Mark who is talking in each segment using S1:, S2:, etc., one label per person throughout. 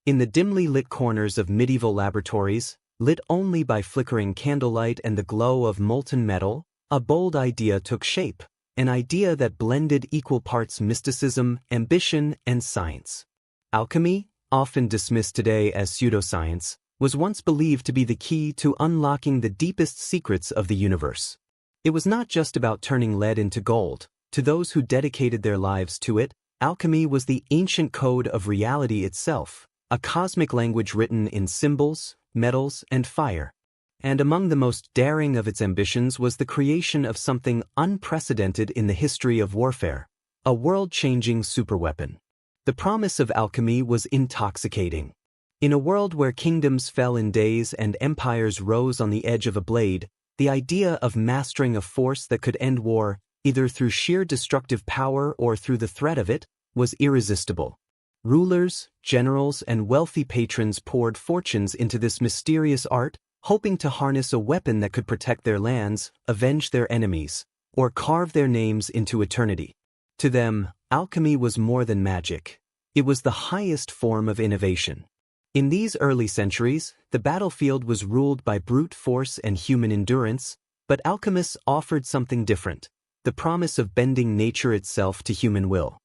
S1: In the dimly lit corners of medieval laboratories, lit only by flickering candlelight and the glow of molten metal, a bold idea took shape, an idea that blended equal parts mysticism, ambition, and science. Alchemy, often dismissed today as pseudoscience, was once believed to be the key to unlocking the deepest secrets of the universe. It was not just about turning lead into gold. To those who dedicated their lives to it, alchemy was the ancient code of reality itself, a cosmic language written in symbols, metals, and fire. And among the most daring of its ambitions was the creation of something unprecedented in the history of warfare, a world-changing superweapon. The promise of alchemy was intoxicating. In a world where kingdoms fell in days and empires rose on the edge of a blade, the idea of mastering a force that could end war, either through sheer destructive power or through the threat of it, was irresistible. Rulers, generals, and wealthy patrons poured fortunes into this mysterious art, hoping to harness a weapon that could protect their lands, avenge their enemies, or carve their names into eternity. To them, alchemy was more than magic. It was the highest form of innovation. In these early centuries, the battlefield was ruled by brute force and human endurance, but alchemists offered something different, the promise of bending nature itself to human will.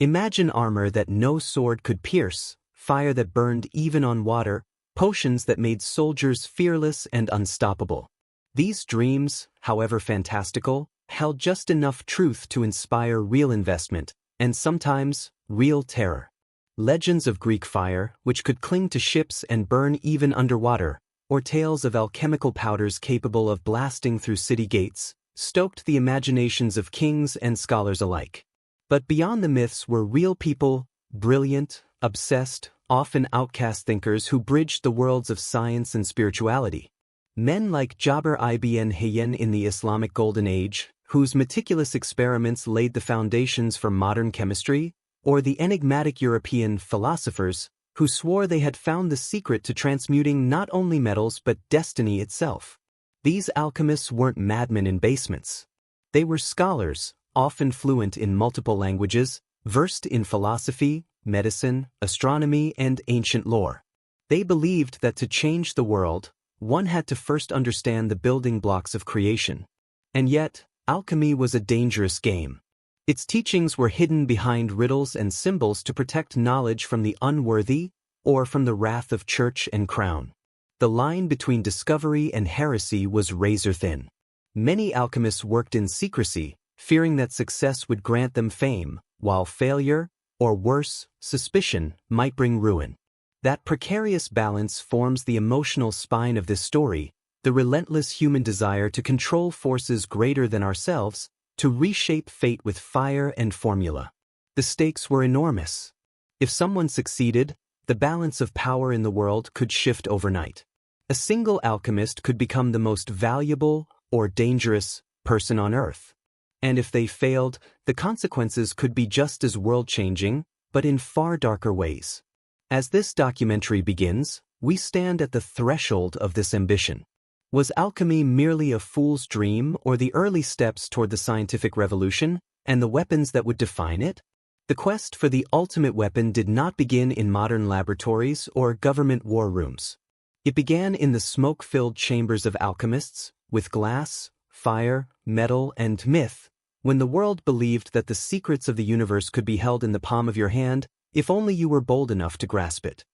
S1: Imagine armor that no sword could pierce, fire that burned even on water, potions that made soldiers fearless and unstoppable. These dreams, however fantastical, held just enough truth to inspire real investment, and sometimes, real terror. Legends of Greek fire, which could cling to ships and burn even underwater, or tales of alchemical powders capable of blasting through city gates, stoked the imaginations of kings and scholars alike. But beyond the myths were real people, brilliant, obsessed, often outcast thinkers who bridged the worlds of science and spirituality. Men like Jabir ibn Hayyan in the Islamic Golden Age, whose meticulous experiments laid the foundations for modern chemistry, or the enigmatic European philosophers, who swore they had found the secret to transmuting not only metals but destiny itself. These alchemists weren't madmen in basements. They were scholars, often fluent in multiple languages, versed in philosophy, medicine, astronomy, and ancient lore. They believed that to change the world, one had to first understand the building blocks of creation. And yet, alchemy was a dangerous game. Its teachings were hidden behind riddles and symbols to protect knowledge from the unworthy or from the wrath of church and crown. The line between discovery and heresy was razor-thin. Many alchemists worked in secrecy, fearing that success would grant them fame, while failure, or worse, suspicion, might bring ruin. That precarious balance forms the emotional spine of this story, the relentless human desire to control forces greater than ourselves, to reshape fate with fire and formula. The stakes were enormous. If someone succeeded, the balance of power in the world could shift overnight. A single alchemist could become the most valuable or dangerous person on Earth. And if they failed, the consequences could be just as world-changing, but in far darker ways. As this documentary begins, we stand at the threshold of this ambition. Was alchemy merely a fool's dream or the early steps toward the scientific revolution and the weapons that would define it? The quest for the ultimate weapon did not begin in modern laboratories or government war rooms. It began in the smoke-filled chambers of alchemists, with glass, fire, metal, and myth, when the world believed that the secrets of the universe could be held in the palm of your hand if only you were bold enough to grasp it.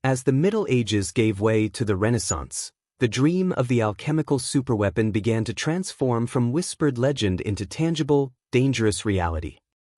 S1: As the Middle Ages gave way to the Renaissance, the dream of the alchemical superweapon began to transform from whispered legend into tangible, dangerous reality.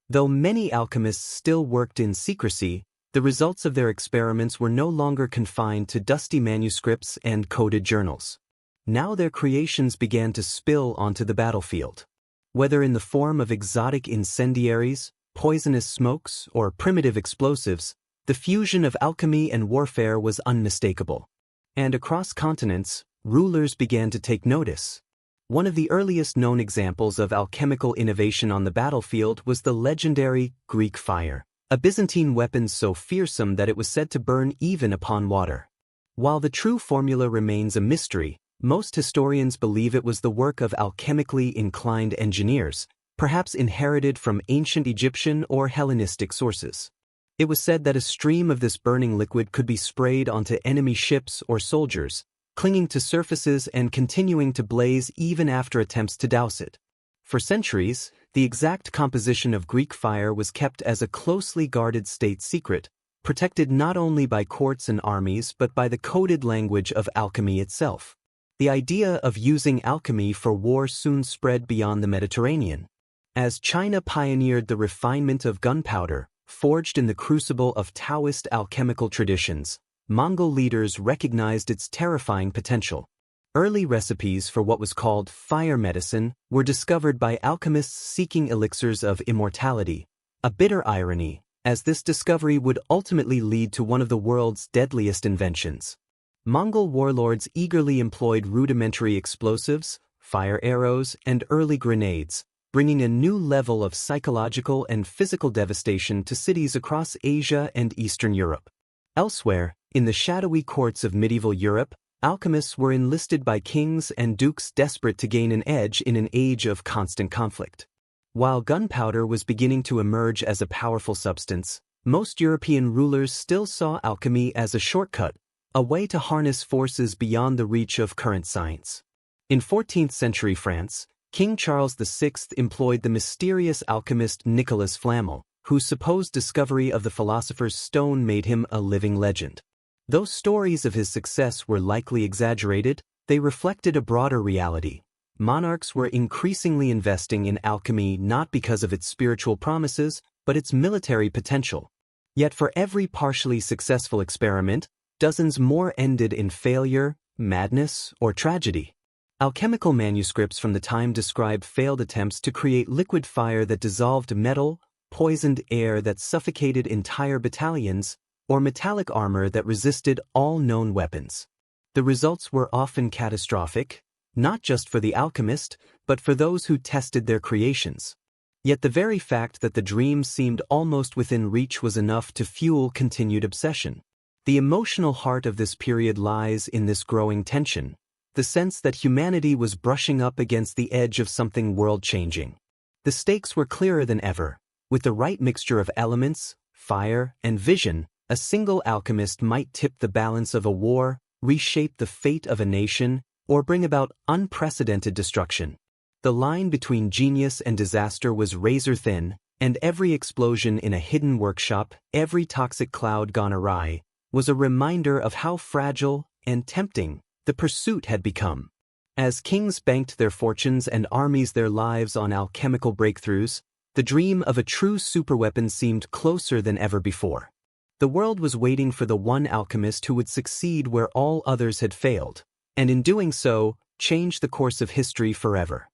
S1: Though many alchemists still worked in secrecy, the results of their experiments were no longer confined to dusty manuscripts and coded journals. Now their creations began to spill onto the battlefield. Whether in the form of exotic incendiaries, poisonous smokes, or primitive explosives, the fusion of alchemy and warfare was unmistakable. And across continents, rulers began to take notice. One of the earliest known examples of alchemical innovation on the battlefield was the legendary Greek fire, a Byzantine weapon so fearsome that it was said to burn even upon water. While the true formula remains a mystery, most historians believe it was the work of alchemically inclined engineers, perhaps inherited from ancient Egyptian or Hellenistic sources. It was said that a stream of this burning liquid could be sprayed onto enemy ships or soldiers, clinging to surfaces and continuing to blaze even after attempts to douse it. For centuries, the exact composition of Greek fire was kept as a closely guarded state secret, protected not only by courts and armies but by the coded language of alchemy itself. The idea of using alchemy for war soon spread beyond the Mediterranean. As China pioneered the refinement of gunpowder, forged in the crucible of Taoist alchemical traditions, Mongol leaders recognized its terrifying potential. Early recipes for what was called fire medicine were discovered by alchemists seeking elixirs of immortality, a bitter irony, as this discovery would ultimately lead to one of the world's deadliest inventions. Mongol warlords eagerly employed rudimentary explosives, fire arrows, and early grenades, bringing a new level of psychological and physical devastation to cities across Asia and Eastern Europe. Elsewhere, in the shadowy courts of medieval Europe, alchemists were enlisted by kings and dukes desperate to gain an edge in an age of constant conflict. While gunpowder was beginning to emerge as a powerful substance, most European rulers still saw alchemy as a shortcut, a way to harness forces beyond the reach of current science. In 14th-century France, King Charles VI employed the mysterious alchemist Nicolas Flamel, whose supposed discovery of the philosopher's stone made him a living legend. Though stories of his success were likely exaggerated, they reflected a broader reality. Monarchs were increasingly investing in alchemy not because of its spiritual promises, but its military potential. Yet for every partially successful experiment, dozens more ended in failure, madness, or tragedy. Alchemical manuscripts from the time describe failed attempts to create liquid fire that dissolved metal, poisoned air that suffocated entire battalions, or metallic armor that resisted all known weapons. The results were often catastrophic, not just for the alchemist, but for those who tested their creations. Yet the very fact that the dream seemed almost within reach was enough to fuel continued obsession. The emotional heart of this period lies in this growing tension, the sense that humanity was brushing up against the edge of something world-changing. The stakes were clearer than ever. With the right mixture of elements, fire, and vision, a single alchemist might tip the balance of a war, reshape the fate of a nation, or bring about unprecedented destruction. The line between genius and disaster was razor-thin, and every explosion in a hidden workshop, every toxic cloud gone awry, was a reminder of how fragile and tempting the pursuit had become. As kings banked their fortunes and armies their lives on alchemical breakthroughs, the dream of a true superweapon seemed closer than ever before. The world was waiting for the one alchemist who would succeed where all others had failed, and in doing so, change the course of history forever.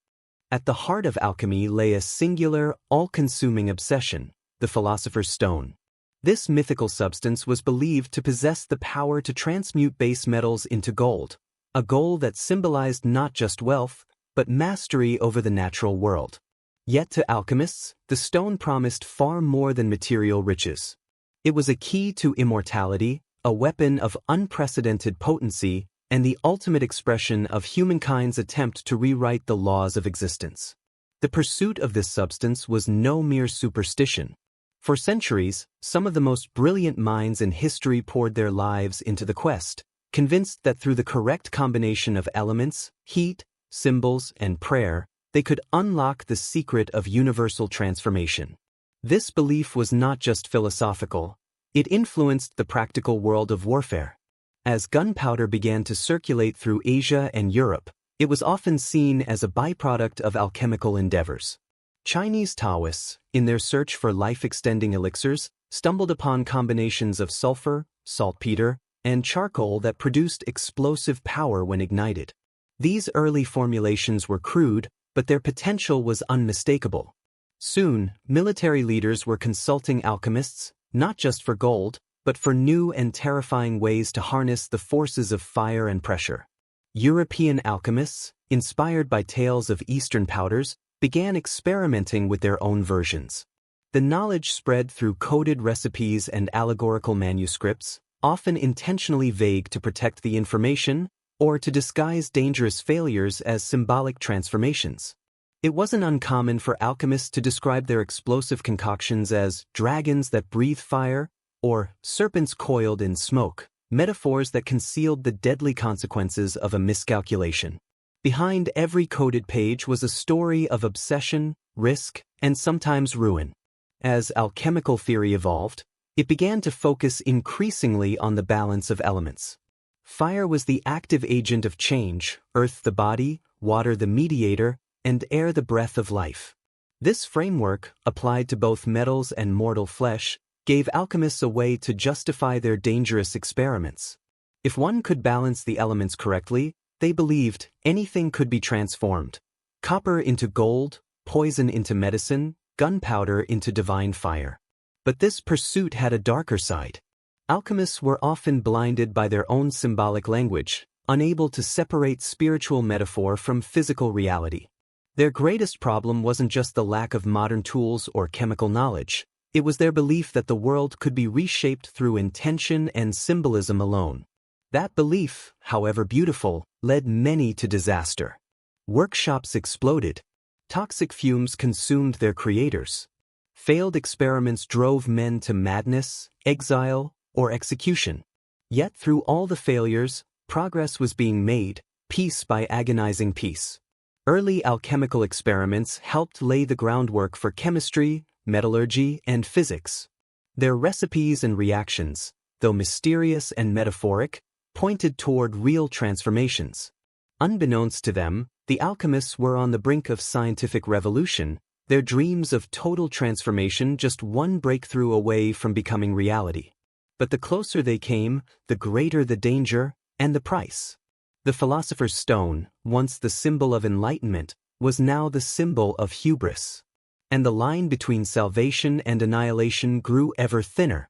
S1: At the heart of alchemy lay a singular, all-consuming obsession, the philosopher's stone. This mythical substance was believed to possess the power to transmute base metals into gold, a goal that symbolized not just wealth, but mastery over the natural world. Yet to alchemists, the stone promised far more than material riches. It was a key to immortality, a weapon of unprecedented potency, and the ultimate expression of humankind's attempt to rewrite the laws of existence. The pursuit of this substance was no mere superstition. For centuries, some of the most brilliant minds in history poured their lives into the quest, convinced that through the correct combination of elements, heat, symbols, and prayer, they could unlock the secret of universal transformation. This belief was not just philosophical, it influenced the practical world of warfare. As gunpowder began to circulate through Asia and Europe, it was often seen as a byproduct of alchemical endeavors. Chinese Taoists, in their search for life-extending elixirs, stumbled upon combinations of sulfur, saltpeter, and charcoal that produced explosive power when ignited. These early formulations were crude, but their potential was unmistakable. Soon, military leaders were consulting alchemists, not just for gold, but for new and terrifying ways to harness the forces of fire and pressure. European alchemists, inspired by tales of Eastern powders, began experimenting with their own versions. The knowledge spread through coded recipes and allegorical manuscripts, often intentionally vague to protect the information or to disguise dangerous failures as symbolic transformations. It wasn't uncommon for alchemists to describe their explosive concoctions as dragons that breathe fire or serpents coiled in smoke, metaphors that concealed the deadly consequences of a miscalculation. Behind every coded page was a story of obsession, risk, and sometimes ruin. As alchemical theory evolved, it began to focus increasingly on the balance of elements. Fire was the active agent of change, earth the body, water the mediator, and air the breath of life. This framework, applied to both metals and mortal flesh, gave alchemists a way to justify their dangerous experiments. If one could balance the elements correctly, they believed anything could be transformed. Copper into gold, poison into medicine, gunpowder into divine fire. But this pursuit had a darker side. Alchemists were often blinded by their own symbolic language, unable to separate spiritual metaphor from physical reality. Their greatest problem wasn't just the lack of modern tools or chemical knowledge. It was their belief that the world could be reshaped through intention and symbolism alone. That belief, however beautiful, led many to disaster. Workshops exploded. Toxic fumes consumed their creators. Failed experiments drove men to madness, exile, or execution. Yet through all the failures, progress was being made, piece by agonizing piece. Early alchemical experiments helped lay the groundwork for chemistry, metallurgy, and physics. Their recipes and reactions, though mysterious and metaphoric, pointed toward real transformations. Unbeknownst to them, the alchemists were on the brink of scientific revolution, their dreams of total transformation just one breakthrough away from becoming reality. But the closer they came, the greater the danger and the price. The philosopher's stone, once the symbol of enlightenment, was now the symbol of hubris. And the line between salvation and annihilation grew ever thinner.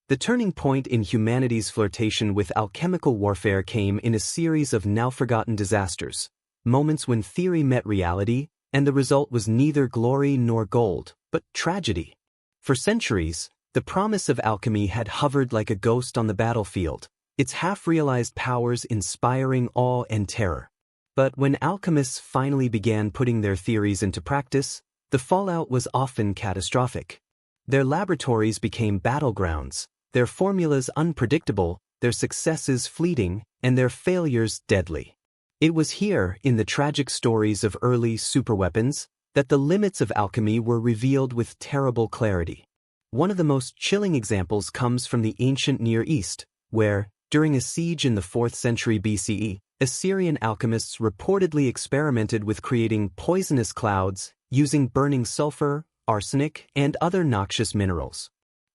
S1: The turning point in humanity's flirtation with alchemical warfare came in a series of now-forgotten disasters, moments when theory met reality, and the result was neither glory nor gold, but tragedy. For centuries, the promise of alchemy had hovered like a ghost on the battlefield, its half-realized powers inspiring awe and terror. But when alchemists finally began putting their theories into practice, the fallout was often catastrophic. Their laboratories became battlegrounds, their formulas unpredictable, their successes fleeting, and their failures deadly. It was here, in the tragic stories of early superweapons, that the limits of alchemy were revealed with terrible clarity. One of the most chilling examples comes from the ancient Near East, where, during a siege in the 4th century BCE, Assyrian alchemists reportedly experimented with creating poisonous clouds using burning sulfur, arsenic, and other noxious minerals.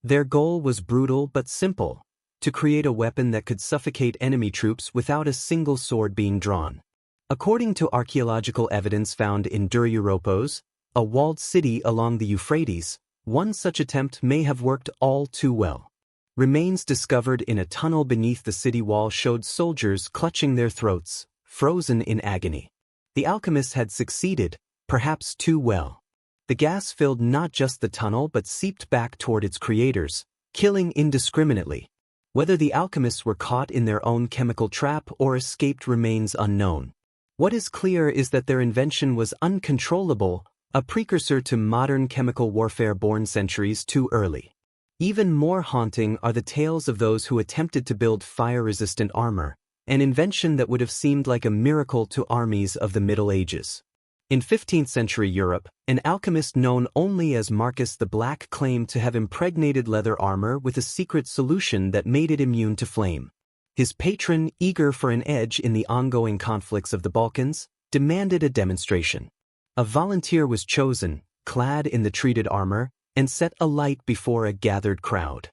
S1: Their goal was brutal but simple: to create a weapon that could suffocate enemy troops without a single sword being drawn. According to archaeological evidence found in Duryuropos, a walled city along the Euphrates, one such attempt may have worked all too well. Remains discovered in a tunnel beneath the city wall showed soldiers clutching their throats, frozen in agony. The alchemists had succeeded, perhaps too well. The gas filled not just the tunnel but seeped back toward its creators, killing indiscriminately. Whether the alchemists were caught in their own chemical trap or escaped remains unknown. What is clear is that their invention was uncontrollable, a precursor to modern chemical warfare born centuries too early. Even more haunting are the tales of those who attempted to build fire-resistant armor, an invention that would have seemed like a miracle to armies of the Middle Ages. In 15th century Europe, an alchemist known only as Marcus the Black claimed to have impregnated leather armor with a secret solution that made it immune to flame. His patron, eager for an edge in the ongoing conflicts of the Balkans, demanded a demonstration. A volunteer was chosen, clad in the treated armor, and set alight before a gathered crowd.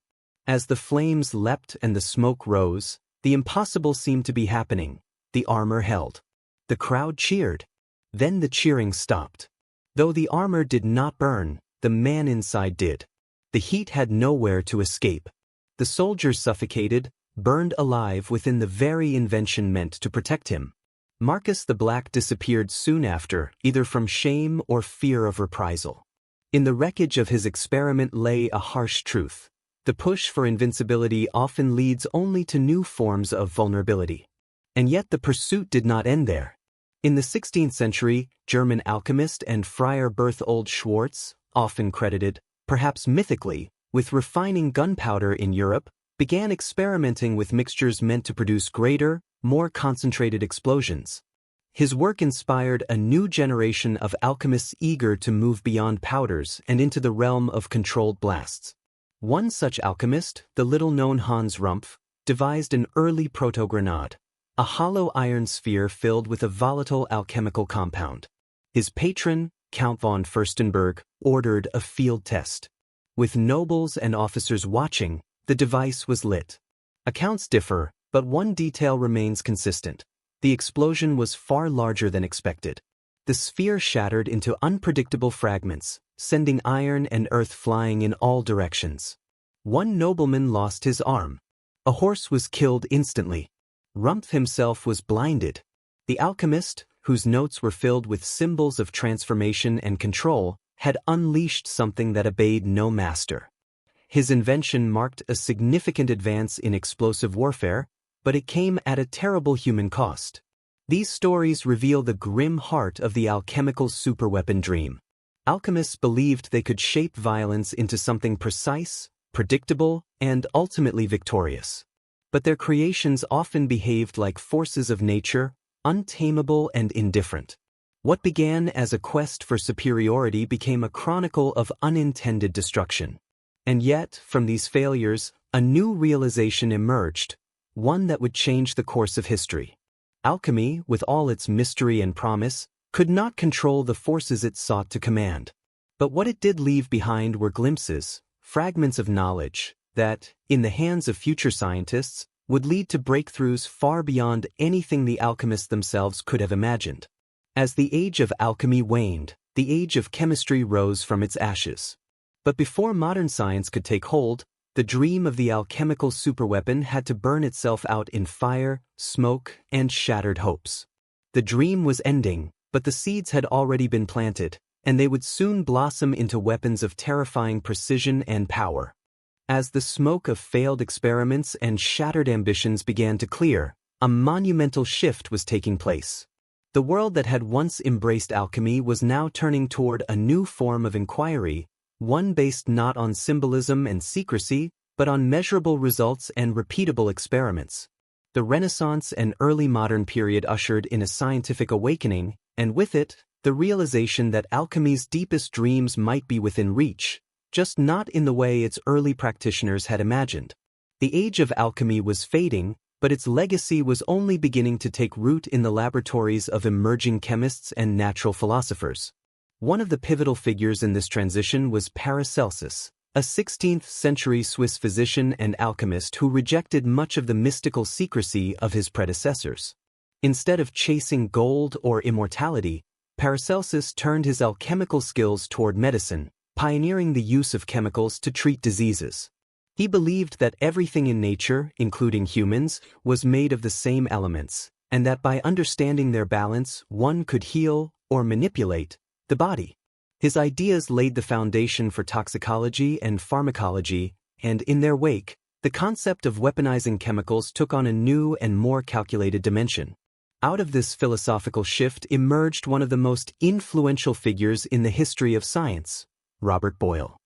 S1: As the flames leapt and the smoke rose, the impossible seemed to be happening. The armor held. The crowd cheered. Then the cheering stopped. Though the armor did not burn, the man inside did. The heat had nowhere to escape. The soldier suffocated, burned alive within the very invention meant to protect him. Marcus the Black disappeared soon after, either from shame or fear of reprisal. In the wreckage of his experiment lay a harsh truth. The push for invincibility often leads only to new forms of vulnerability. And yet the pursuit did not end there. In the 16th century, German alchemist and friar Berthold Schwarz, often credited, perhaps mythically, with refining gunpowder in Europe, began experimenting with mixtures meant to produce greater, more concentrated explosions. His work inspired a new generation of alchemists eager to move beyond powders and into the realm of controlled blasts. One such alchemist, the little-known Hans Rumpf, devised an early proto-grenade, a hollow iron sphere filled with a volatile alchemical compound. His patron, Count von Furstenberg, ordered a field test. With nobles and officers watching, the device was lit. Accounts differ, but one detail remains consistent. The explosion was far larger than expected. The sphere shattered into unpredictable fragments, sending iron and earth flying in all directions. One nobleman lost his arm. A horse was killed instantly. Rumpf himself was blinded. The alchemist, whose notes were filled with symbols of transformation and control, had unleashed something that obeyed no master. His invention marked a significant advance in explosive warfare, but it came at a terrible human cost. These stories reveal the grim heart of the alchemical superweapon dream. Alchemists believed they could shape violence into something precise, predictable, and ultimately victorious. But their creations often behaved like forces of nature, untamable and indifferent. What began as a quest for superiority became a chronicle of unintended destruction. And yet, from these failures, a new realization emerged, one that would change the course of history. Alchemy, with all its mystery and promise, could not control the forces it sought to command. But what it did leave behind were glimpses, fragments of knowledge, that, in the hands of future scientists, would lead to breakthroughs far beyond anything the alchemists themselves could have imagined. As the age of alchemy waned, the age of chemistry rose from its ashes. But before modern science could take hold, the dream of the alchemical superweapon had to burn itself out in fire, smoke, and shattered hopes. The dream was ending, but the seeds had already been planted, and they would soon blossom into weapons of terrifying precision and power. As the smoke of failed experiments and shattered ambitions began to clear, a monumental shift was taking place. The world that had once embraced alchemy was now turning toward a new form of inquiry, one based not on symbolism and secrecy, but on measurable results and repeatable experiments. The Renaissance and early modern period ushered in a scientific awakening, and with it, the realization that alchemy's deepest dreams might be within reach, just not in the way its early practitioners had imagined. The age of alchemy was fading, but its legacy was only beginning to take root in the laboratories of emerging chemists and natural philosophers. One of the pivotal figures in this transition was Paracelsus, a 16th-century Swiss physician and alchemist who rejected much of the mystical secrecy of his predecessors. Instead of chasing gold or immortality, Paracelsus turned his alchemical skills toward medicine, pioneering the use of chemicals to treat diseases. He believed that everything in nature, including humans, was made of the same elements, and that by understanding their balance, one could heal, or manipulate, the body. His ideas laid the foundation for toxicology and pharmacology, and in their wake, the concept of weaponizing chemicals took on a new and more calculated dimension. Out of this philosophical shift emerged one of the most influential figures in the history of science, Robert Boyle.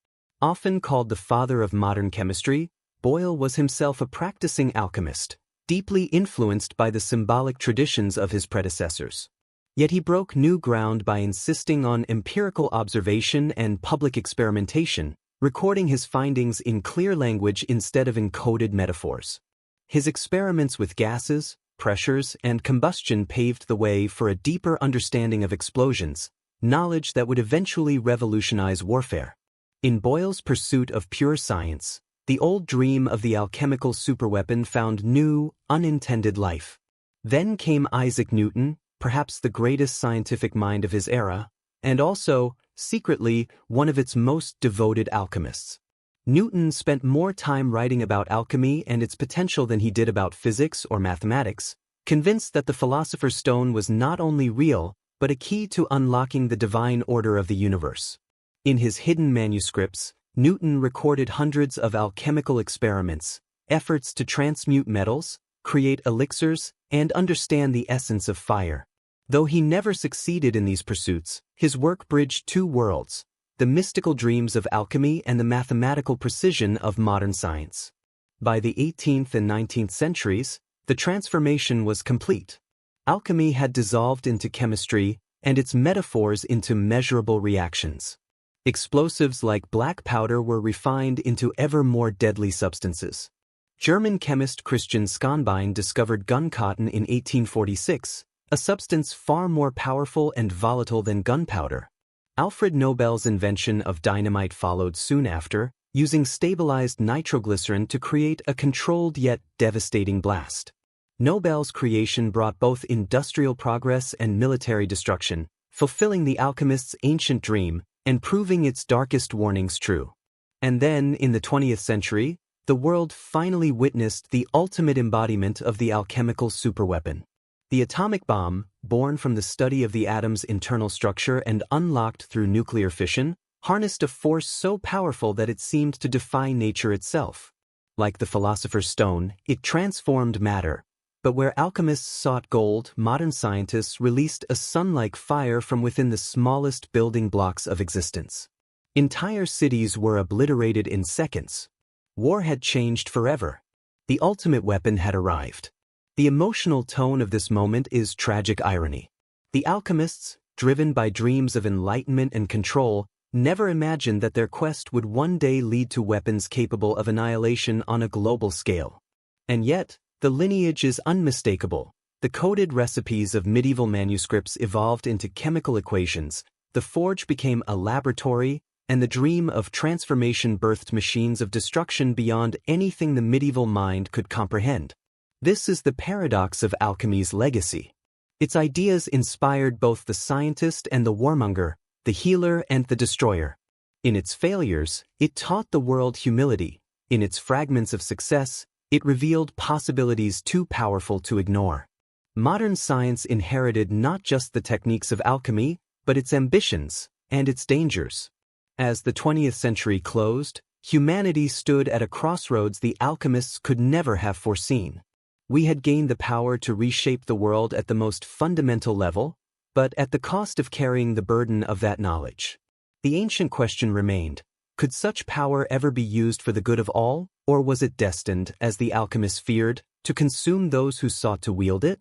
S1: Often called the father of modern chemistry, Boyle was himself a practicing alchemist, deeply influenced by the symbolic traditions of his predecessors. Yet he broke new ground by insisting on empirical observation and public experimentation, recording his findings in clear language instead of encoded metaphors. His experiments with gases, pressures, and combustion paved the way for a deeper understanding of explosions, knowledge that would eventually revolutionize warfare. In Boyle's pursuit of pure science, the old dream of the alchemical superweapon found new, unintended life. Then came Isaac Newton, perhaps the greatest scientific mind of his era, and also, secretly, one of its most devoted alchemists. Newton spent more time writing about alchemy and its potential than he did about physics or mathematics, convinced that the philosopher's stone was not only real, but a key to unlocking the divine order of the universe. In his hidden manuscripts, Newton recorded hundreds of alchemical experiments, efforts to transmute metals, create elixirs, and understand the essence of fire. Though he never succeeded in these pursuits, his work bridged two worlds: the mystical dreams of alchemy and the mathematical precision of modern science. By the 18th and 19th centuries, the transformation was complete. Alchemy had dissolved into chemistry, and its metaphors into measurable reactions. Explosives like black powder were refined into ever more deadly substances. German chemist Christian Skonbein discovered guncotton in 1846, a substance far more powerful and volatile than gunpowder. Alfred Nobel's invention of dynamite followed soon after, using stabilized nitroglycerin to create a controlled yet devastating blast. Nobel's creation brought both industrial progress and military destruction, fulfilling the alchemist's ancient dream and proving its darkest warnings true. And then, in the 20th century, the world finally witnessed the ultimate embodiment of the alchemical superweapon. The atomic bomb, born from the study of the atom's internal structure and unlocked through nuclear fission, harnessed a force so powerful that it seemed to defy nature itself. Like the philosopher's stone, it transformed matter. But where alchemists sought gold, modern scientists released a sun-like fire from within the smallest building blocks of existence. Entire cities were obliterated in seconds. War had changed forever. The ultimate weapon had arrived. The emotional tone of this moment is tragic irony. The alchemists, driven by dreams of enlightenment and control, never imagined that their quest would one day lead to weapons capable of annihilation on a global scale. And yet, the lineage is unmistakable. The coded recipes of medieval manuscripts evolved into chemical equations, the forge became a laboratory, and the dream of transformation birthed machines of destruction beyond anything the medieval mind could comprehend. This is the paradox of alchemy's legacy. Its ideas inspired both the scientist and the warmonger, the healer and the destroyer. In its failures, it taught the world humility. In its fragments of success, it revealed possibilities too powerful to ignore. Modern science inherited not just the techniques of alchemy, but its ambitions and its dangers. As the 20th century closed, humanity stood at a crossroads the alchemists could never have foreseen. We had gained the power to reshape the world at the most fundamental level, but at the cost of carrying the burden of that knowledge. The ancient question remained: could such power ever be used for the good of all, or was it destined, as the alchemists feared, to consume those who sought to wield it?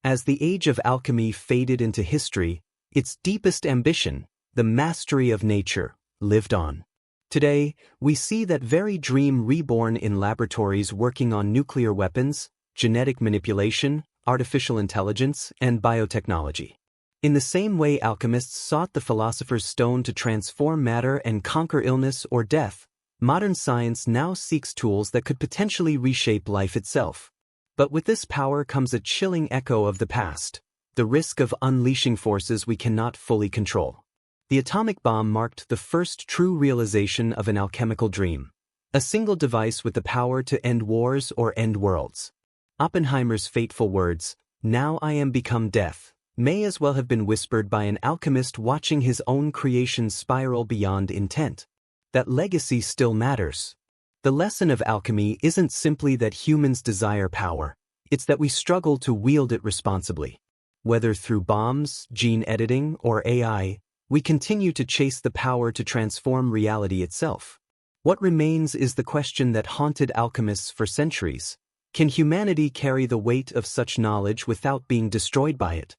S1: As the age of alchemy faded into history, its deepest ambition, the mastery of nature, lived on. Today, we see that very dream reborn in laboratories working on nuclear weapons, genetic manipulation, artificial intelligence, and biotechnology. In the same way alchemists sought the philosopher's stone to transform matter and conquer illness or death, modern science now seeks tools that could potentially reshape life itself. But with this power comes a chilling echo of the past: the risk of unleashing forces we cannot fully control. The atomic bomb marked the first true realization of an alchemical dream, a single device with the power to end wars or end worlds. Oppenheimer's fateful words, "Now I am become death," may as well have been whispered by an alchemist watching his own creation spiral beyond intent. That legacy still matters. The lesson of alchemy isn't simply that humans desire power, it's that we struggle to wield it responsibly. Whether through bombs, gene editing, or AI, we continue to chase the power to transform reality itself. What remains is the question that haunted alchemists for centuries: can humanity carry the weight of such knowledge without being destroyed by it?